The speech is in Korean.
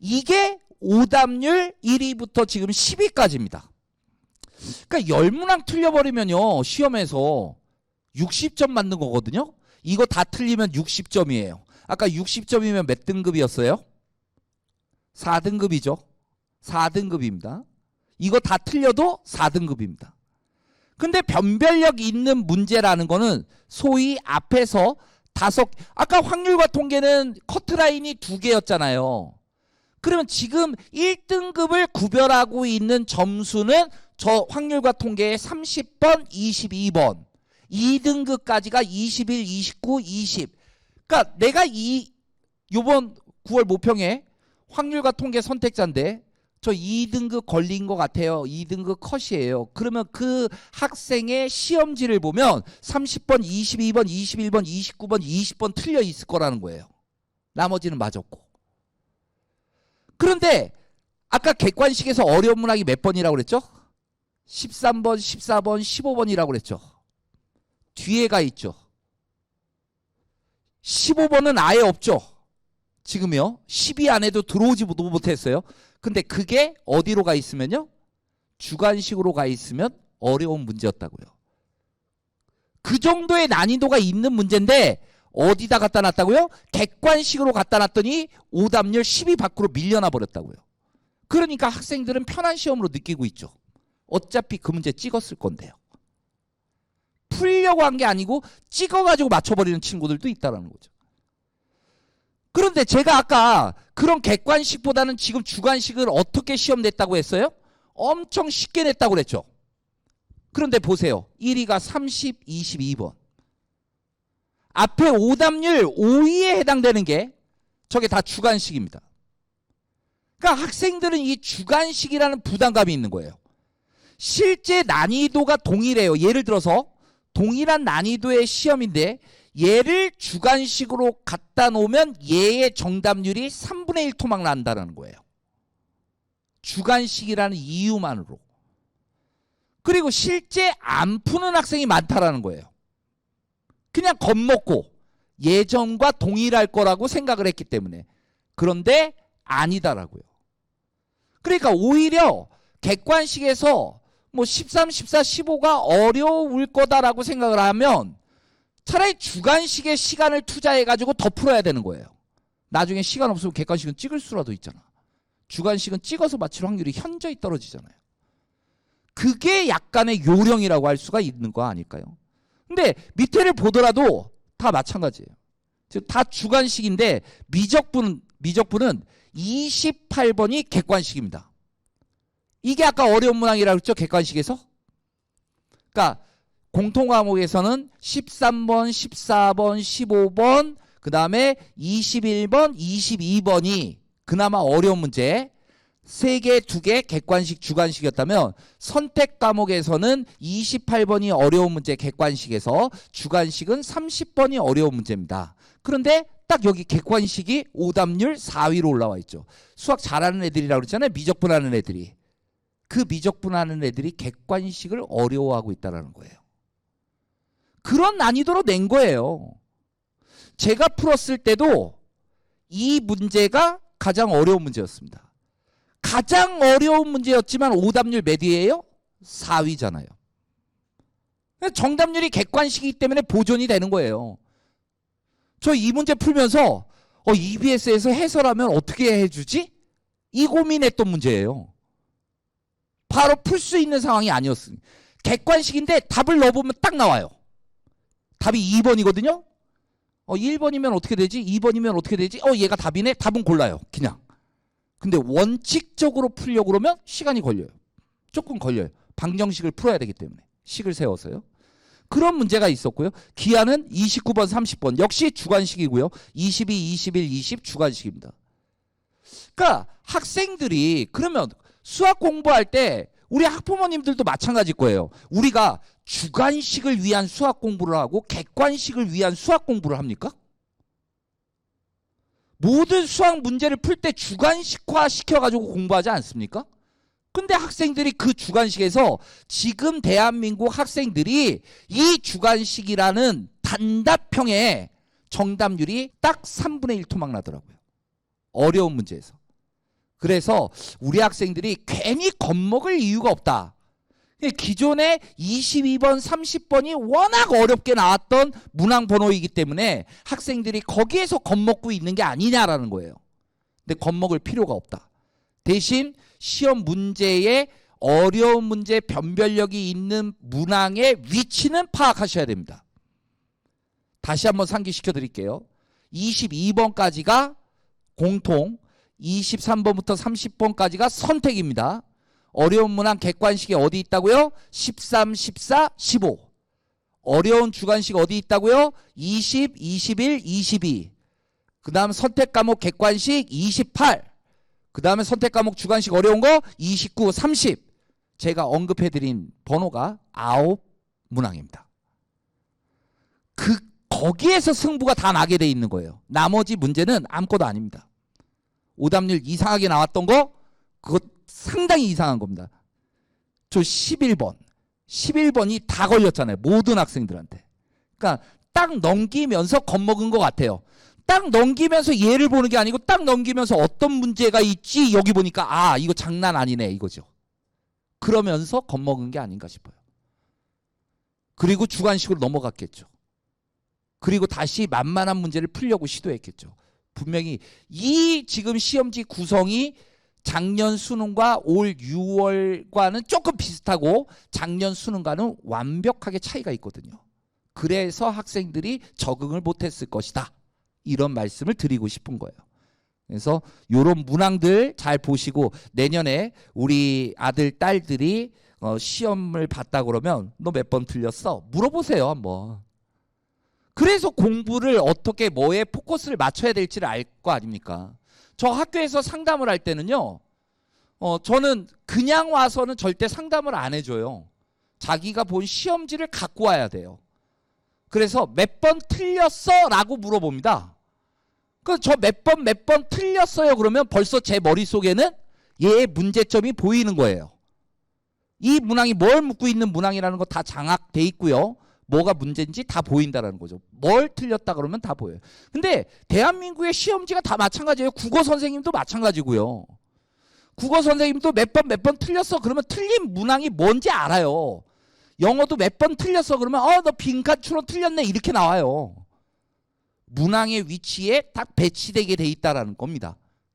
이게 오답률 1위부터 지금 10위까지입니다. 그러니까 10문항 틀려버리면요, 시험에서 60점 맞는 거거든요. 이거 다 틀리면 60점이에요. 아까 60점이면 몇 등급이었어요? 4등급이죠. 4등급입니다. 이거 다 틀려도 4등급입니다. 근데 변별력 있는 문제라는 거는 소위 앞에서 아까 확률과 통계는 커트라인이 2개였잖아요. 그러면 지금 1등급을 구별하고 있는 점수는 저 확률과 통계의 30번, 22번. 2등급까지가 21, 29, 20. 그러니까 내가 요번 9월 모평에 확률과 통계 선택자인데 저 2등급 걸린 것 같아요. 2등급 컷이에요. 그러면 그 학생의 시험지를 보면 30번, 22번, 21번, 29번, 20번 틀려 있을 거라는 거예요. 나머지는 맞았고. 그런데 아까 객관식에서 어려운 문항이 몇 번이라고 그랬죠? 13번, 14번, 15번이라고 그랬죠. 뒤에가 있죠. 15번은 아예 없죠. 지금요. 10위 안에도 들어오지도 못했어요. 근데 그게 어디로 가 있으면요? 주관식으로 가 있으면 어려운 문제였다고요. 그 정도의 난이도가 있는 문제인데 어디다 갖다 놨다고요? 객관식으로 갖다 놨더니 오답률 10위 밖으로 밀려나 버렸다고요. 그러니까 학생들은 편한 시험으로 느끼고 있죠. 어차피 그 문제 찍었을 건데요. 풀려고 한 게 아니고 찍어가지고 맞춰버리는 친구들도 있다는 거죠. 그런데 제가 아까 그런 객관식보다는 지금 주관식을 어떻게 시험 냈다고 했어요? 엄청 쉽게 냈다고 그랬죠. 그런데 보세요. 1위가 30, 22번. 앞에 오답률 5위에 해당되는 게 저게 다 주관식입니다. 그러니까 학생들은 이 주관식이라는 부담감이 있는 거예요. 실제 난이도가 동일해요. 예를 들어서 동일한 난이도의 시험인데 얘를 주관식으로 갖다 놓으면 얘의 정답률이 3분의 1 토막 난다는 거예요. 주관식이라는 이유만으로. 그리고 실제 안 푸는 학생이 많다라는 거예요. 그냥 겁먹고 예전과 동일할 거라고 생각을 했기 때문에. 그런데 아니다라고요. 그러니까 오히려 객관식에서 뭐 13, 14, 15가 어려울 거다라고 생각을 하면 차라리 주관식에 시간을 투자해가지고 더 풀어야 되는 거예요. 나중에 시간 없으면 객관식은 찍을 수라도 있잖아. 주관식은 찍어서 맞힐 확률이 현저히 떨어지잖아요. 그게 약간의 요령이라고 할 수가 있는 거 아닐까요? 근데 밑에를 보더라도 다 마찬가지예요. 즉 다 주관식인데 미적분은 28번이 객관식입니다. 이게 아까 어려운 문항이라고 했죠? 객관식에서. 그러니까 공통과목에서는 13번, 14번, 15번, 그 다음에 21번, 22번이 그나마 어려운 문제. 3개, 2개 객관식, 주관식이었다면 선택 과목에서는 28번이 어려운 문제 객관식에서 주관식은 30번이 어려운 문제입니다. 그런데 딱 여기 객관식이 오답률 4위로 올라와 있죠. 수학 잘하는 애들이라고 그랬잖아요. 미적분하는 애들이. 그 미적분하는 애들이 객관식을 어려워하고 있다는 거예요. 그런 난이도로 낸 거예요. 제가 풀었을 때도 이 문제가 가장 어려운 문제였습니다. 가장 어려운 문제였지만 오답률 몇 위예요? 4위잖아요. 정답률이 객관식이기 때문에 보존이 되는 거예요. 저 이 문제 풀면서 EBS에서 해설하면 어떻게 해주지? 이 고민했던 문제예요. 바로 풀 수 있는 상황이 아니었습니다. 객관식인데 답을 넣어보면 딱 나와요. 답이 2번이거든요. 1번이면 어떻게 되지? 2번이면 어떻게 되지? 얘가 답이네? 답은 골라요. 그냥. 근데 원칙적으로 풀려고 그러면 시간이 걸려요. 조금 걸려요. 방정식을 풀어야 되기 때문에. 식을 세워서요. 그런 문제가 있었고요. 기하는 29번, 30번. 역시 주관식이고요. 22, 21, 20 주관식입니다. 그러니까 학생들이 그러면 수학 공부할 때 우리 학부모님들도 마찬가지일 거예요. 우리가 주관식을 위한 수학 공부를 하고 객관식을 위한 수학 공부를 합니까? 모든 수학 문제를 풀 때 주관식화 시켜가지고 공부하지 않습니까? 근데 학생들이 그 주관식에서 지금 대한민국 학생들이 이 주관식이라는 단답형의 정답률이 딱 3분의 1 토막 나더라고요. 어려운 문제에서. 그래서 우리 학생들이 괜히 겁먹을 이유가 없다. 기존에 22번, 30번이 워낙 어렵게 나왔던 문항 번호이기 때문에 학생들이 거기에서 겁먹고 있는 게 아니냐라는 거예요. 근데 겁먹을 필요가 없다. 대신 시험 문제에 어려운 문제 변별력이 있는 문항의 위치는 파악하셔야 됩니다. 다시 한번 상기시켜 드릴게요. 22번까지가 공통, 23번부터 30번까지가 선택입니다. 어려운 문항 객관식이 어디 있다고요? 13, 14, 15. 어려운 주관식 어디 있다고요? 20, 21, 22. 그 다음 선택 과목 객관식 28. 그 다음에 선택 과목 주관식 어려운 거 29, 30. 제가 언급해드린 번호가 9문항입니다. 거기에서 승부가 다 나게 돼 있는 거예요. 나머지 문제는 아무것도 아닙니다. 오답률 이상하게 나왔던 거 그거 상당히 이상한 겁니다. 저 11번이 다 걸렸잖아요. 모든 학생들한테. 그러니까 딱 넘기면서 겁먹은 것 같아요. 딱 넘기면서 예를 보는 게 아니고 딱 넘기면서 어떤 문제가 있지 여기 보니까 아 이거 장난 아니네 이거죠. 그러면서 겁먹은 게 아닌가 싶어요. 그리고 주관식으로 넘어갔겠죠. 그리고 다시 만만한 문제를 풀려고 시도했겠죠. 분명히 이 지금 시험지 구성이 작년 수능과 올 6월과는 조금 비슷하고 작년 수능과는 완벽하게 차이가 있거든요. 그래서 학생들이 적응을 못했을 것이다. 이런 말씀을 드리고 싶은 거예요. 그래서 이런 문항들 잘 보시고 내년에 우리 아들, 딸들이 시험을 봤다 그러면 너 몇 번 틀렸어? 물어보세요 한번. 그래서 공부를 어떻게 뭐에 포커스를 맞춰야 될지를 알 거 아닙니까? 저 학교에서 상담을 할 때는요. 저는 그냥 와서는 절대 상담을 안 해줘요. 자기가 본 시험지를 갖고 와야 돼요. 그래서 몇 번 틀렸어? 라고 물어봅니다. 저 몇 번 틀렸어요 그러면 벌써 제 머릿속에는 얘의 문제점이 보이는 거예요. 이 문항이 뭘 묻고 있는 문항이라는 거 다 장악돼 있고요. 뭐가 문제인지 다 보인다라는 거죠. 뭘 틀렸다 그러면 다 보여요. 근데 대한민국의 시험지가 다 마찬가지예요. 국어 선생님도 마찬가지고요. 국어 선생님도 몇 번 틀렸어 그러면 틀린 문항이 뭔지 알아요. 영어도 몇 번 틀렸어 그러면 너 빈칸 추론 틀렸네 이렇게 나와요. 문항의 위치에 딱 배치되게 돼 있다라는 겁니다.